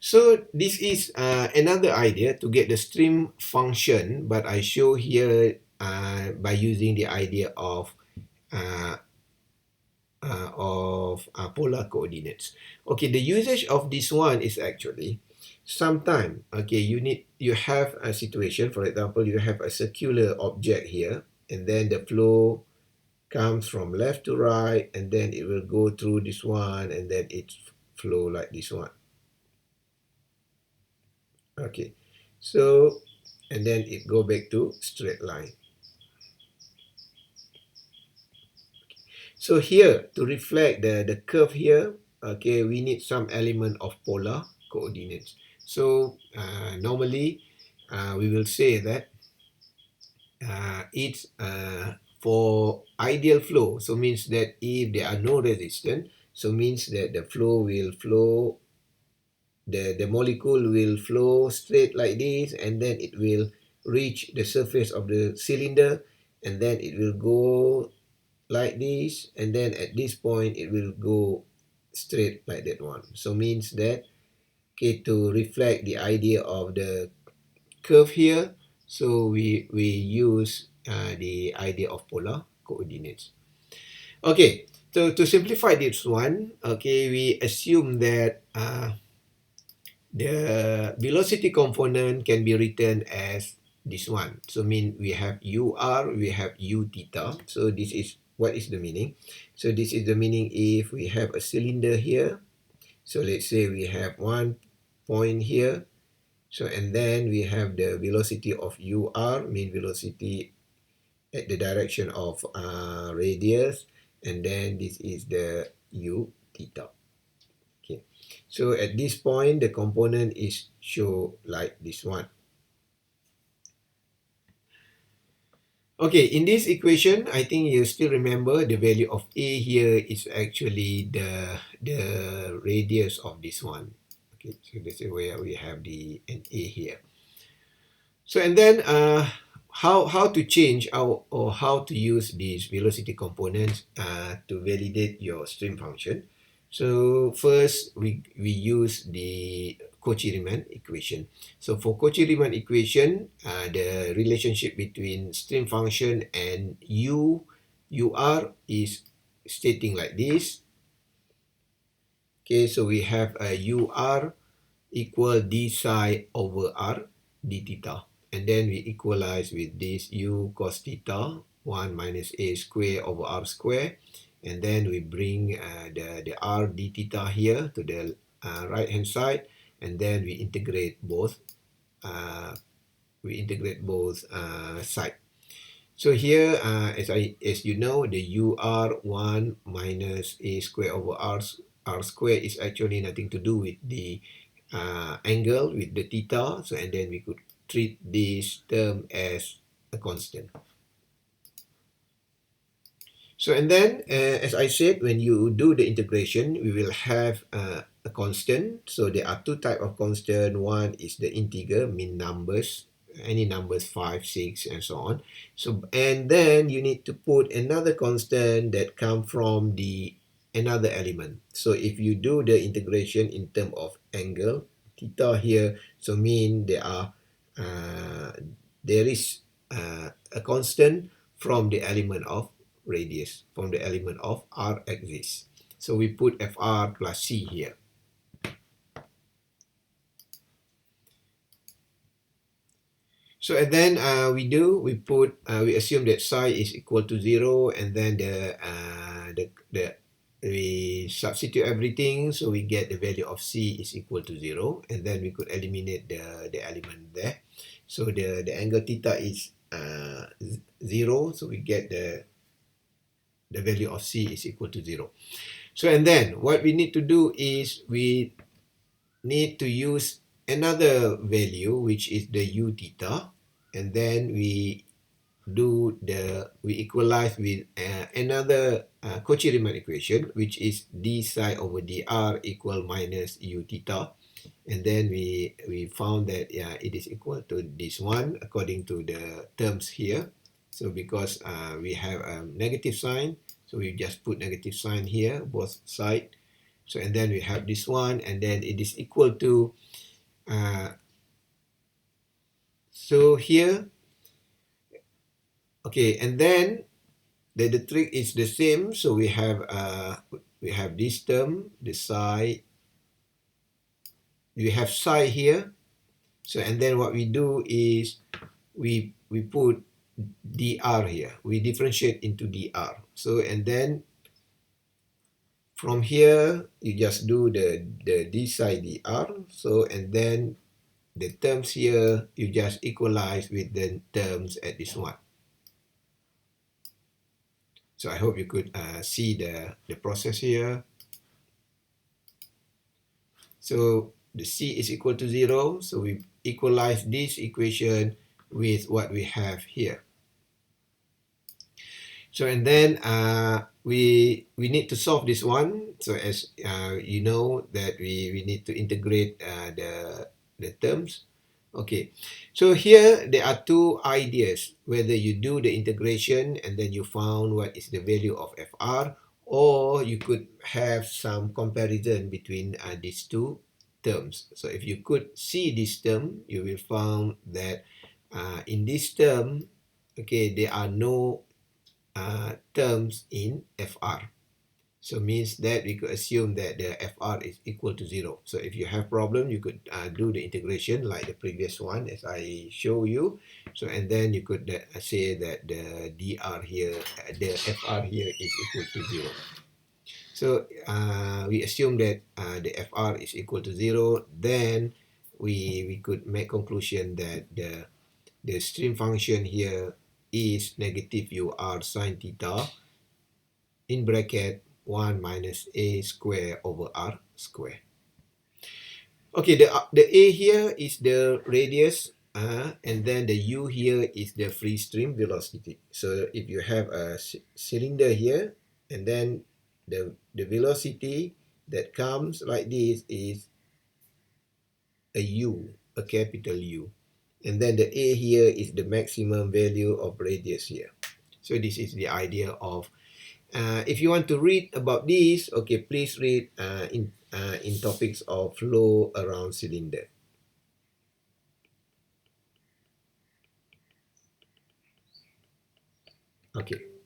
So this is another idea to get the stream function, but I show here by using the idea of uh, polar coordinates. Okay, the usage of this one is actually sometime, okay, you have a situation, for example, you have a circular object here, and then the flow comes from left to right, and then it will go through this one, and then it flow like this one. Okay, so and then it go back to straight line. So here, to reflect the curve here, okay, we need some element of polar coordinates. So normally we will say that it's for ideal flow. So means that if there are no resistance, so means that the flow will flow, the molecule will flow straight like this, and then it will reach the surface of the cylinder, and then it will go like this, and then at this point it will go straight like that one. So means that, okay, to reflect the idea of the curve here, so we use the idea of polar coordinates. Okay, so to simplify this one, okay, we assume that the velocity component can be written as this one. So mean we have UR, we have U theta. So this is what is the meaning. So this is the meaning if we have a cylinder here. So let's say we have one point here. So and then we have the velocity of UR, mean velocity at the direction of radius. And then this is the U theta. Okay, so at this point, the component is shown like this one. Okay, in this equation, I think you still remember the value of A here is actually the radius of this one. Okay, so this is where we have an A here. So and then how to change or how to use these velocity components to validate your stream function. So first we use the Cauchy-Riemann equation. So for Cauchy-Riemann equation, the relationship between stream function and UR is stating like this. Okay, so we have a UR equal d psi over r d theta. And then we equalize with this u cos theta 1 minus a square over r square. And then we bring the r d theta here to the right hand side. And then we integrate both sides. So here, as you know, the UR1 minus a square over r square is actually nothing to do with the angle with the theta. So and then we could treat this term as a constant. So and then, as I said, when you do the integration, we will have a constant. So there are two types of constant. One is the integer, mean numbers, any numbers 5, 6, and so on. So and then you need to put another constant that come from the another element. So if you do the integration in terms of angle, theta here, so mean there is a constant from the element of radius, from the element of r axis. So we put fr plus c here. So and then we assume that psi is equal to 0, and then we substitute everything, so we get the value of c is equal to 0, and then we could eliminate the element there. So the angle theta is 0, so we get the value of c is equal to 0. So and then what we need to do is we need to use another value, which is the u theta, and then we equalize with another Cauchy-Riemann equation, which is d psi over dr equal minus u theta. And then we found that it is equal to this one according to the terms here. So because we have a negative sign, so we just put negative sign here, both sides. So and then we have this one, and then it is equal to Uh, so here, okay, and then the trick is the same. So we have this term, the psi. We have psi here. So and then what we do is we put dr here. We differentiate into dr. So and then from here you just do the d psi dr. So and then the terms here you just equalize with the terms at this one. So I hope you could see the process here. So the c is equal to 0. So we equalize this equation with what we have here. So and then we need to solve this one. So as you know that we need to integrate the terms. Okay, so here there are two ideas, whether you do the integration and then you found what is the value of fr, or you could have some comparison between these two terms. So if you could see this term, you will find that in this term, okay, there are no terms in fr. So means that we could assume that the fr is equal to 0. So if you have problem, you could do the integration like the previous one as I show you. So and then you could say that the dr here, the fr here is equal to 0. So we assume that the fr is equal to 0. Then we could make conclusion that the stream function here is negative ur sine theta in bracket 1 minus a square over r square. Okay, the a here is the radius and then the u here is the free stream velocity. So if you have a cylinder here and then the velocity that comes like this is a u, a capital U. And then the a here is the maximum value of radius here. So this is the idea of if you want to read about this, okay, please read in topics of flow around cylinder. Okay.